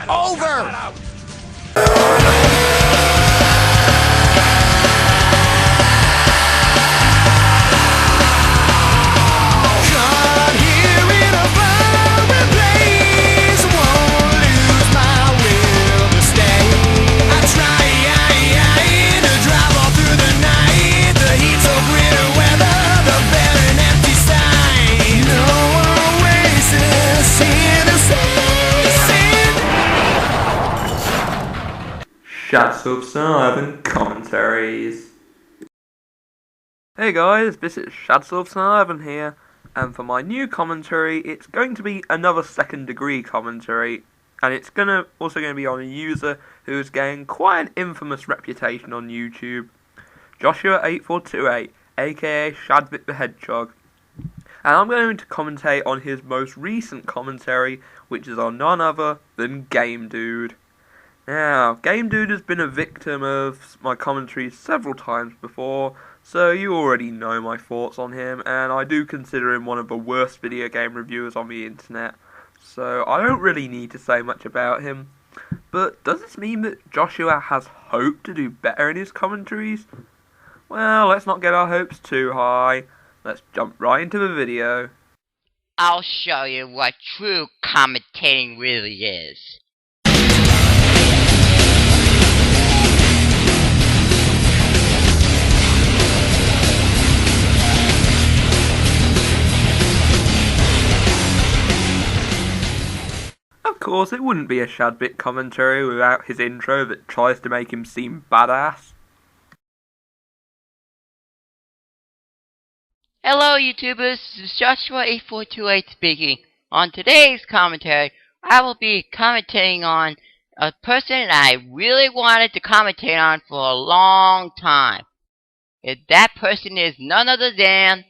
over! Joshua8428 commentaries. Hey guys, this is Joshua8428 here, and for my new commentary, it's going to be another second degree commentary, and it's also going to be on a user who is getting quite an infamous reputation on YouTube, Joshua8428, aka Shadbit the Hedgehog. And I'm going to commentate on his most recent commentary, which is on none other than Game Dude. Now, Game Dude has been a victim of my commentaries several times before, so you already know my thoughts on him, and I do consider him one of the worst video game reviewers on the internet, so I don't really need to say much about him. But does this mean that Joshua has hope to do better in his commentaries? Well, let's not get our hopes too high. Let's jump right into the video. I'll show you what true commentating really is. Of course, it wouldn't be a Shadbit commentary without his intro that tries to make him seem badass. Hello YouTubers, this is Joshua8428 speaking. On today's commentary, I will be commentating on a person I really wanted to commentate on for a long time. That person is none other than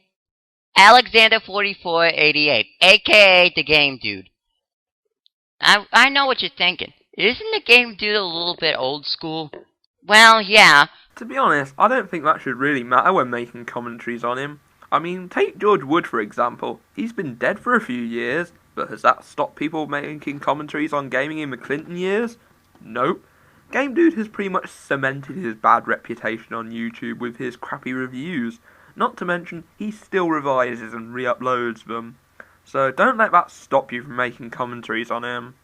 Alexander4488, aka the Game Dude. I know what you're thinking. Isn't the Game Dude a little bit old school? Well, yeah. To be honest, I don't think that should really matter when making commentaries on him. I mean, take George Wood for example. He's been dead for a few years, but has that stopped people making commentaries on gaming in the Clinton years? Nope. Game Dude has pretty much cemented his bad reputation on YouTube with his crappy reviews. Not to mention, he still revises and re-uploads them. So don't let that stop you from making commentaries on him.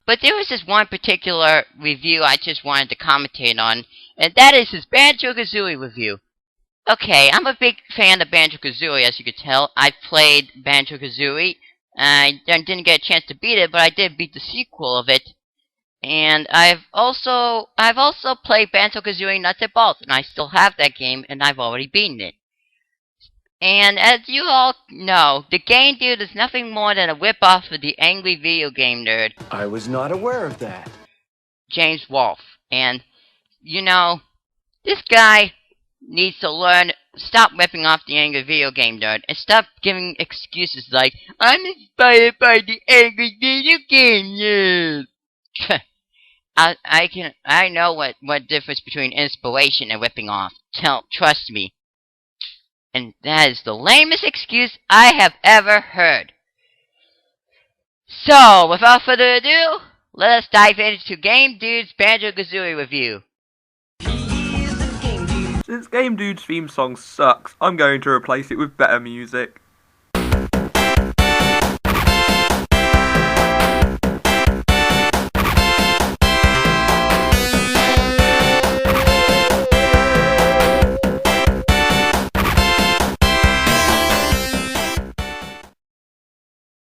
But there was this one particular review I just wanted to commentate on, and that is his Banjo-Kazooie review. Okay, I'm a big fan of Banjo-Kazooie, as you could tell. I played Banjo-Kazooie. I didn't get a chance to beat it, but I did beat the sequel of it. And I've also played Banjo-Kazooie Nuts and Bolts, and I still have that game, and I've already beaten it. And as you all know, the Game Dude is nothing more than a whip-off of the angry video game nerd. I was not aware of that. James Wolfe. And, you know, this guy needs to stop ripping off the angry video game nerd and stop giving excuses like, I'm inspired by the angry video game nerd. I know what difference between inspiration and ripping off. Trust me. And that is the lamest excuse I have ever heard. So, without further ado, let us dive into Game Dude's Banjo-Kazooie review. Since Game Dude's theme song sucks, I'm going to replace it with better music.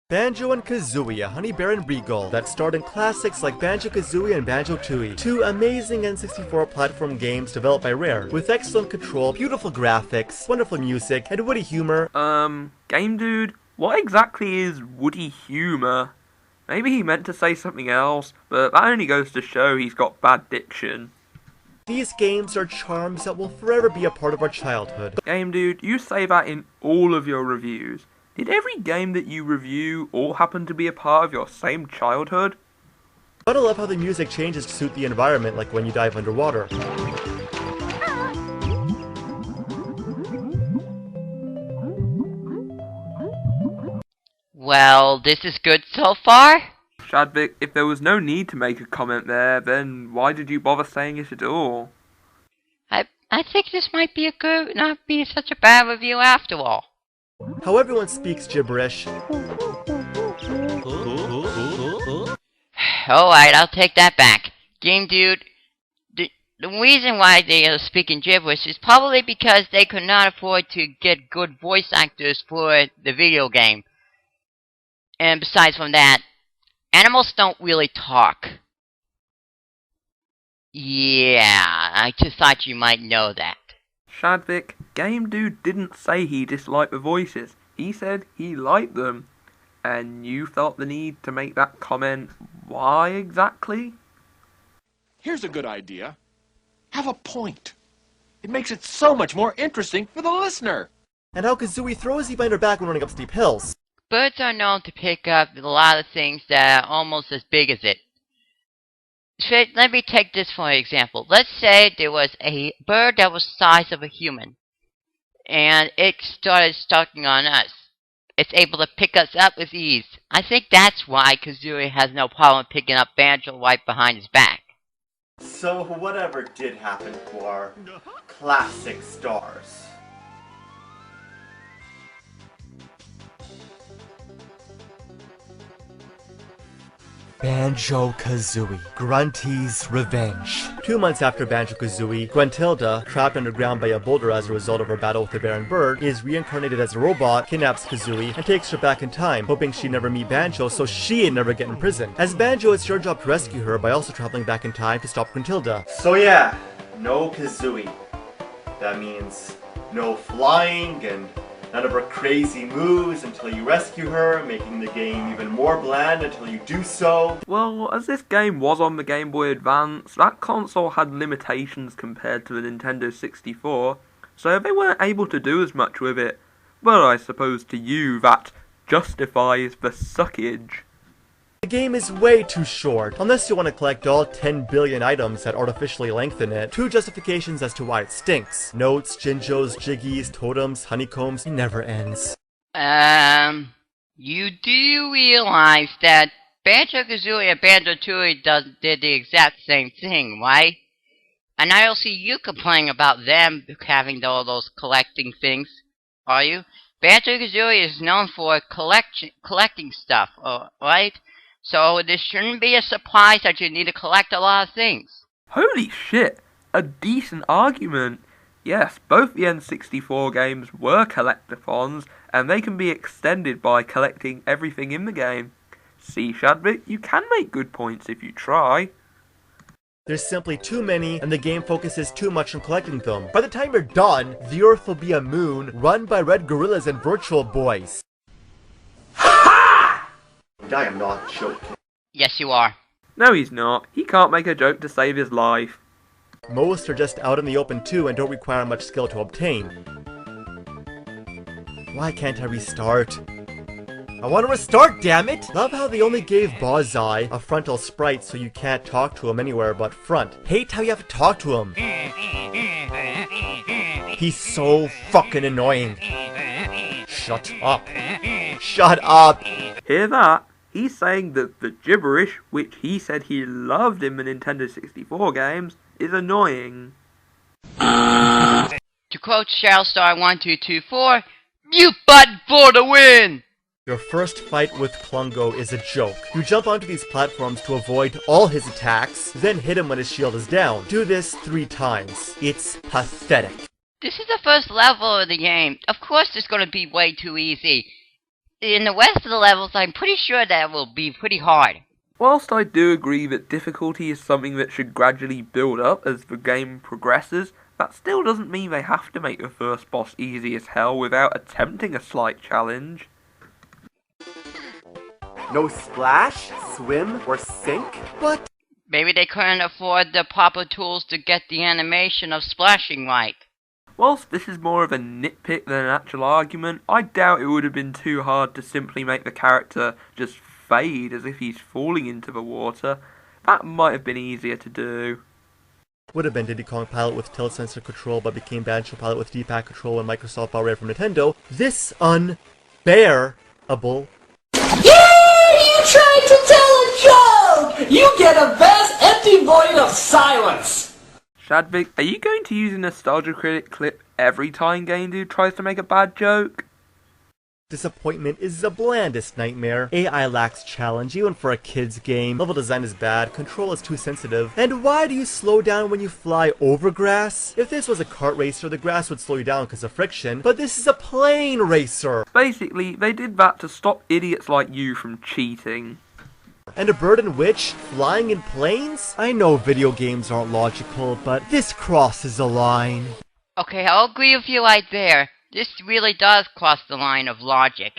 Banjo and Kazooie, a Honey Bear and Regal that starred in classics like Banjo-Kazooie and Banjo-Tooie, two amazing N64 platform games developed by Rare, with excellent control, beautiful graphics, wonderful music, and witty humor. Game Dude, what exactly is witty humor? Maybe he meant to say something else, but that only goes to show he's got bad diction. These games are charms that will forever be a part of our childhood. Game Dude, you say that in all of your reviews. Did every game that you review all happen to be a part of your same childhood? But I love how the music changes to suit the environment, like when you dive underwater. Well, this is good so far? Shadvik, if there was no need to make a comment there, then why did you bother saying it at all? I think this might be not be such a bad review after all. How everyone speaks gibberish. Alright, I'll take that back. Game Dude, the reason why they are speaking gibberish is probably because they could not afford to get good voice actors for the video game. And besides from that, animals don't really talk. Yeah, I just thought you might know that. Shadvik, Game Dude didn't say he disliked the voices. He said he liked them. And you felt the need to make that comment. Why exactly? Here's a good idea. Have a point. It makes it so much more interesting for the listener. And how Kazooie throws you behind her back when running up steep hills. Birds are known to pick up a lot of things that are almost as big as it. Let me take this for example. Let's say there was a bird that was the size of a human, and it started stalking on us. It's able to pick us up with ease. I think that's why Kazooie has no problem picking up Banjo right behind his back. So whatever did happen to our classic stars? Banjo-Kazooie, Grunty's Revenge. 2 months after Banjo-Kazooie, Gruntilda, trapped underground by a boulder as a result of her battle with the Baron Bird, is reincarnated as a robot, kidnaps Kazooie, and takes her back in time, hoping she'd never meet Banjo so she'd never get in prison. As Banjo, it's your job to rescue her by also traveling back in time to stop Gruntilda. So yeah, no Kazooie. That means no flying and none of her crazy moves until you rescue her, making the game even more bland until you do so. Well, as this game was on the Game Boy Advance, that console had limitations compared to the Nintendo 64, so they weren't able to do as much with it. But I suppose to you that justifies the suckage. The game is way too short, unless you want to collect all 10 billion items that artificially lengthen it. 2 justifications as to why it stinks. Notes, Jinjos, Jiggies, totems, honeycombs, it never ends. You do realize that Banjo-Kazooie and Banjo-Tooie did the exact same thing, right? And I don't see you complaining about them having all those collecting things, are you? Banjo-Kazooie is known for collecting stuff, right? So this shouldn't be a surprise that you need to collect a lot of things. Holy shit, a decent argument. Yes, both the N64 games were collectathons, and they can be extended by collecting everything in the game. See, Shadvik, you can make good points if you try. There's simply too many, and the game focuses too much on collecting them. By the time you're done, the Earth will be a moon run by red gorillas and virtual boys. I am not joking. Yes, you are. No, he's not. He can't make a joke to save his life. Most are just out in the open too and don't require much skill to obtain. Why can't I restart? I want to restart, damn it! Love how they only gave Bozai a frontal sprite so you can't talk to him anywhere but front. Hate how you have to talk to him. He's so fucking annoying. Shut up. Shut up! Hear that? He's saying that the gibberish, which he said he loved in the Nintendo 64 games, is annoying. To quote Shellstar1224, you button for the win! Your first fight with Klungo is a joke. You jump onto these platforms to avoid all his attacks, then hit him when his shield is down. Do this 3 times. It's pathetic. This is the first level of the game. Of course it's going to be way too easy. In the rest of the levels, I'm pretty sure that will be pretty hard. Whilst I do agree that difficulty is something that should gradually build up as the game progresses, that still doesn't mean they have to make the first boss easy as hell without attempting a slight challenge. No splash, swim, or sink? What? Maybe they couldn't afford the proper tools to get the animation of splashing right. Whilst this is more of a nitpick than an actual argument, I doubt it would have been too hard to simply make the character just fade as if he's falling into the water. That might have been easier to do. Would have been Diddy Kong Pilot with tilt sensor control but became Banjo Pilot with D-pad control when Microsoft bought Rare from Nintendo. This unbearable. Yeah, you tried to tell a joke! You get a vast empty void of silence! Shadvik, are you going to use a Nostalgia Critic clip every time Game Dude tries to make a bad joke? Disappointment is the blandest nightmare. AI lacks challenge even for a kid's game. Level design is bad, control is too sensitive. And why do you slow down when you fly over grass? If this was a kart racer, the grass would slow you down because of friction, but this is a plane racer! Basically, they did that to stop idiots like you from cheating. And a bird and witch flying in planes? I know video games aren't logical, but this crosses a line. Okay, I'll agree with you right there. This really does cross the line of logic.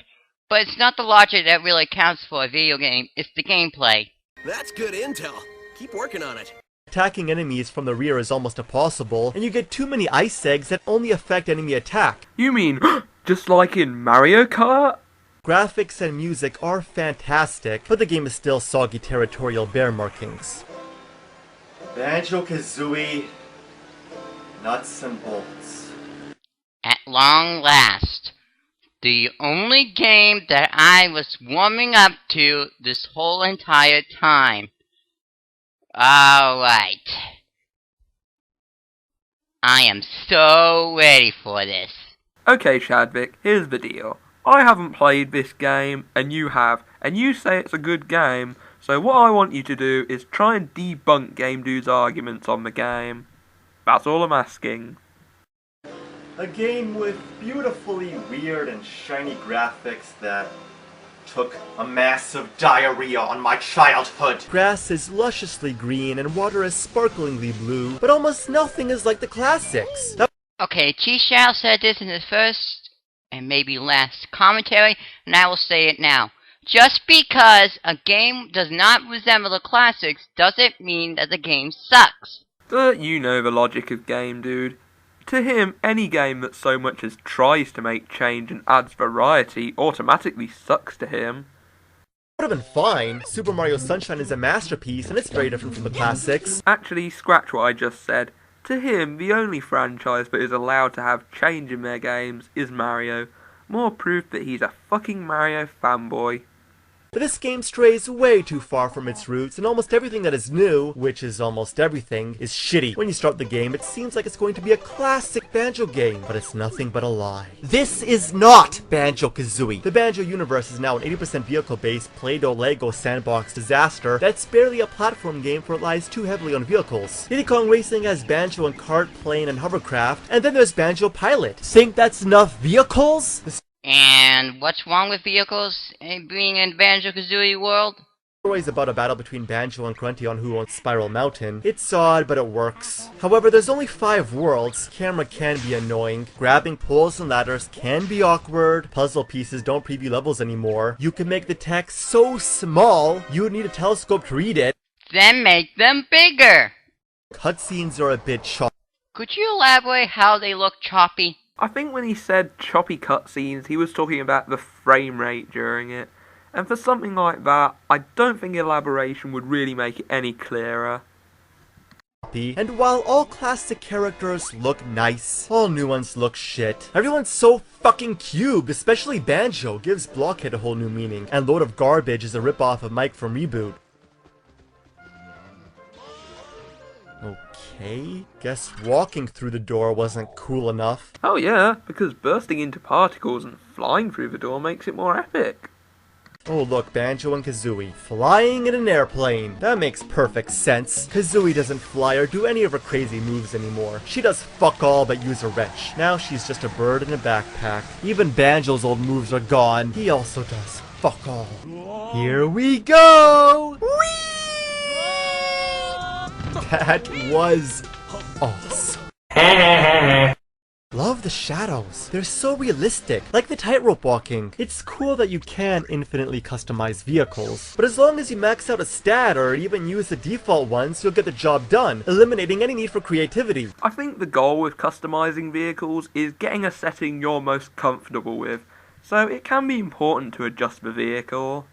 But it's not the logic that really counts for a video game, it's the gameplay. That's good intel. Keep working on it. Attacking enemies from the rear is almost impossible, and you get too many ice eggs that only affect enemy attack. You mean, just like in Mario Kart? Graphics and music are fantastic, but the game is still soggy territorial bear markings. Banjo-Kazooie, nuts and bolts. At long last, the only game that I was warming up to this whole entire time. Alright. I am so ready for this. Okay, Shadvik, here's the deal. I haven't played this game, and you have, and you say it's a good game, so what I want you to do is try and debunk Game Dude's arguments on the game. That's all I'm asking. A game with beautifully weird and shiny graphics that took a massive diarrhea on my childhood. Grass is lusciously green and water is sparklingly blue, but almost nothing is like the classics. Okay, Chi-Shao said this in his first and maybe last commentary, and I will say it now. Just because a game does not resemble the classics doesn't mean that the game sucks. But you know the logic of Game Dude. To him, any game that so much as tries to make change and adds variety automatically sucks to him. Would have been fine. Super Mario Sunshine is a masterpiece and it's very different from the classics. Actually, scratch what I just said. To him, the only franchise that is allowed to have change in their games is Mario. More proof that he's a fucking Mario fanboy. But this game strays way too far from its roots, and almost everything that is new, which is almost everything, is shitty. When you start the game, it seems like it's going to be a classic Banjo game, but it's nothing but a lie. This is not Banjo-Kazooie! The Banjo universe is now an 80% vehicle-based, Play-Doh Lego sandbox disaster that's barely a platform game for it relies too heavily on vehicles. Diddy Kong Racing has Banjo and kart, plane, and hovercraft, and then there's Banjo Pilot. Think that's enough vehicles? And what's wrong with vehicles being in Banjo-Kazooie world? The story is about a battle between Banjo and Grunty on who owns Spiral Mountain. It's odd, but it works. However, there's only 5 worlds, camera can be annoying, grabbing poles and ladders can be awkward, puzzle pieces don't preview levels anymore, you can make the text so small, you would need a telescope to read it. Then make them bigger! Cutscenes are a bit choppy. Could you elaborate how they look choppy? I think when he said choppy cutscenes, he was talking about the frame rate during it. And for something like that, I don't think elaboration would really make it any clearer. And while all classic characters look nice, all new ones look shit. Everyone's so fucking cubed, especially Banjo gives Blockhead a whole new meaning, and Load of Garbage is a ripoff of Mike from Reboot. Okay, guess walking through the door wasn't cool enough. Oh yeah, because bursting into particles and flying through the door makes it more epic. Oh look, Banjo and Kazooie, flying in an airplane. That makes perfect sense. Kazooie doesn't fly or do any of her crazy moves anymore. She does fuck all but use a wrench. Now she's just a bird in a backpack. Even Banjo's old moves are gone. He also does fuck all. Here we go! Whee! That was awesome. Love the shadows. They're so realistic, like the tightrope walking. It's cool that you can infinitely customize vehicles, but as long as you max out a stat or even use the default ones, you'll get the job done, eliminating any need for creativity. I think the goal with customizing vehicles is getting a setting you're most comfortable with, so it can be important to adjust the vehicle.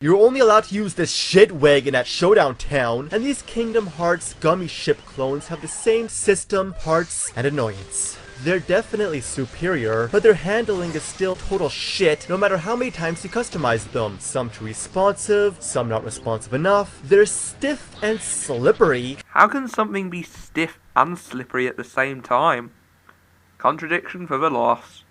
You're only allowed to use this shit wagon at Showdown Town, and these Kingdom Hearts gummy ship clones have the same system, parts, and annoyance. They're definitely superior, but their handling is still total shit no matter how many times you customize them. Some too responsive, some not responsive enough. They're stiff and slippery. How can something be stiff and slippery at the same time? Contradiction for the loss.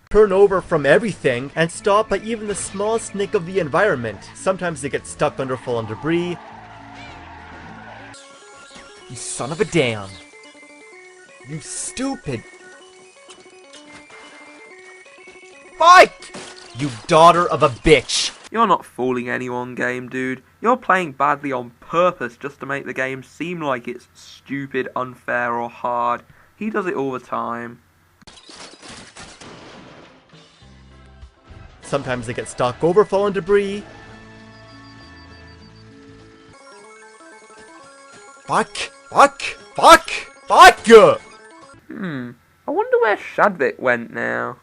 Turn over from everything and stop by even the smallest nick of the environment. Sometimes they get stuck under fallen debris. You son of a damn. You stupid. Fight! You daughter of a bitch. You're not fooling anyone, game dude. You're playing badly on purpose just to make the game seem like it's stupid, unfair, or hard. He does it all the time. Sometimes they get stuck over fallen debris. Fuck! Fuck! Fuck! Fuck! I wonder where Shadvik went now.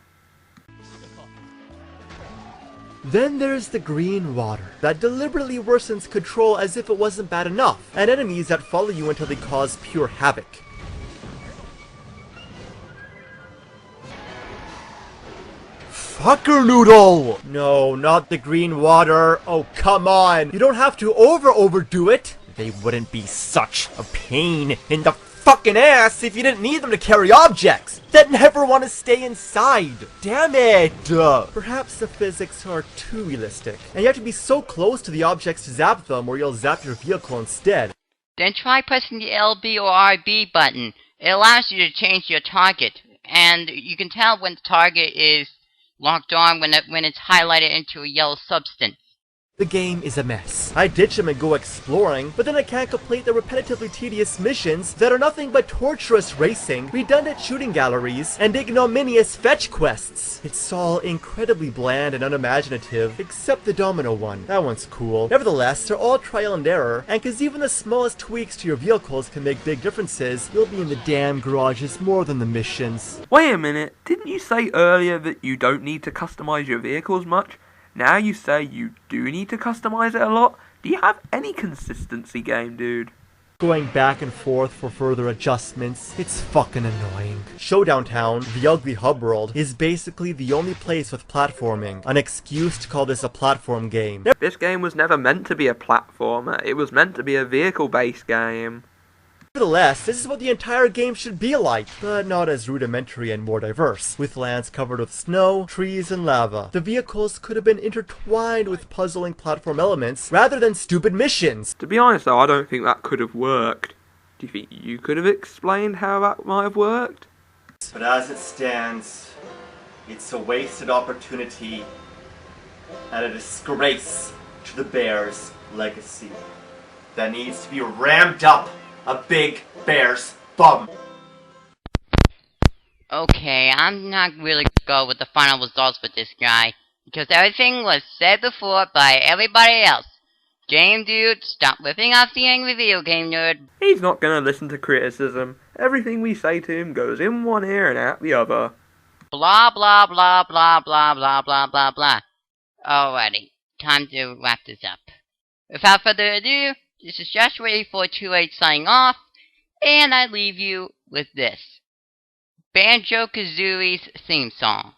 Then there's the green water, that deliberately worsens control as if it wasn't bad enough, and enemies that follow you until they cause pure havoc. Fucker noodle! No, not the green water. Oh, come on. You don't have to overdo it. They wouldn't be such a pain in the fucking ass if you didn't need them to carry objects that never want to stay inside. Damn it! Perhaps the physics are too realistic, and you have to be so close to the objects to zap them or you'll zap your vehicle instead. Then try pressing the LB or RB button. It allows you to change your target, and you can tell when the target is locked on when it's highlighted into a yellow substance. The game is a mess. I ditch them and go exploring, but then I can't complete the repetitively tedious missions that are nothing but torturous racing, redundant shooting galleries, and ignominious fetch quests. It's all incredibly bland and unimaginative, except the domino one. That one's cool. Nevertheless, they're all trial and error, and cause even the smallest tweaks to your vehicles can make big differences, you'll be in the damn garages more than the missions. Wait a minute, didn't you say earlier that you don't need to customize your vehicles much? Now you say you do need to customize it a lot? Do you have any consistency, game dude? Going back and forth for further adjustments, it's fucking annoying. Showdown Town, the ugly hub world, is basically the only place with platforming. An excuse to call this a platform game. This game was never meant to be a platformer, it was meant to be a vehicle-based game. Nevertheless, this is what the entire game should be like, but not as rudimentary and more diverse, with lands covered with snow, trees, and lava. The vehicles could have been intertwined with puzzling platform elements, rather than stupid missions. To be honest though, I don't think that could have worked. Do you think you could have explained how that might have worked? But as it stands, it's a wasted opportunity, and a disgrace to the Bears' legacy that needs to be rammed up a big bear's bum. Okay, I'm not really gonna go with the final results with this guy, because everything was said before by everybody else. Game dude, stop ripping off the angry video game nerd. He's not gonna listen to criticism. Everything we say to him goes in one ear and out the other. Blah blah blah blah blah blah blah blah blah. Alrighty, time to wrap this up. Without further ado, this is Joshua8428 signing off, and I leave you with this. Banjo-Kazooie's theme song.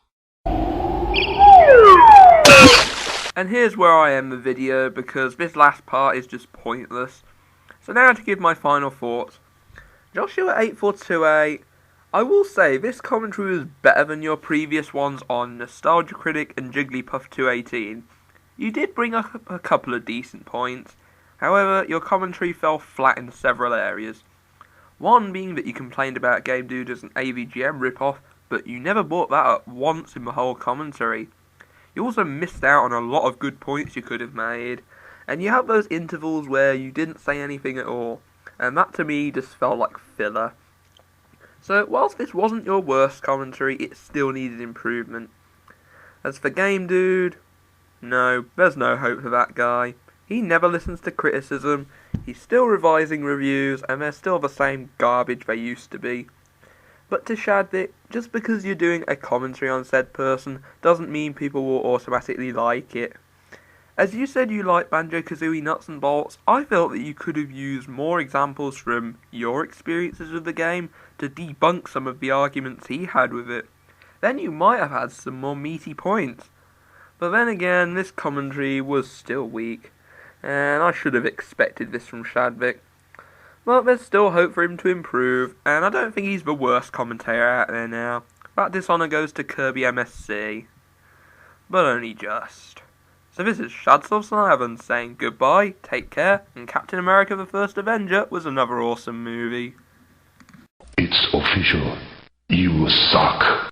And here's where I end the video, because this last part is just pointless. So now to give my final thoughts. Joshua8428, I will say this commentary was better than your previous ones on Nostalgia Critic and Jigglypuff218. You did bring up a couple of decent points. However, your commentary fell flat in several areas. One being that you complained about Game Dude as an AVGM ripoff, but you never brought that up once in the whole commentary. You also missed out on a lot of good points you could have made, and you have those intervals where you didn't say anything at all, and that to me just felt like filler. So, whilst this wasn't your worst commentary, it still needed improvement. As for Game Dude, no, there's no hope for that guy. He never listens to criticism, he's still revising reviews, and they're still the same garbage they used to be. But to Shadvik, just because you're doing a commentary on said person doesn't mean people will automatically like it. As you said you like Banjo-Kazooie nuts and bolts, I felt that you could have used more examples from your experiences with the game to debunk some of the arguments he had with it. Then you might have had some more meaty points. But then again, this commentary was still weak, and I should have expected this from Shadvic. But there's still hope for him to improve, and I don't think he's the worst commentator out there now. That dishonour goes to Kirby MSC. But only just. So this is Shadsoft7 saying goodbye, take care, and Captain America the First Avenger was another awesome movie. It's official. You suck.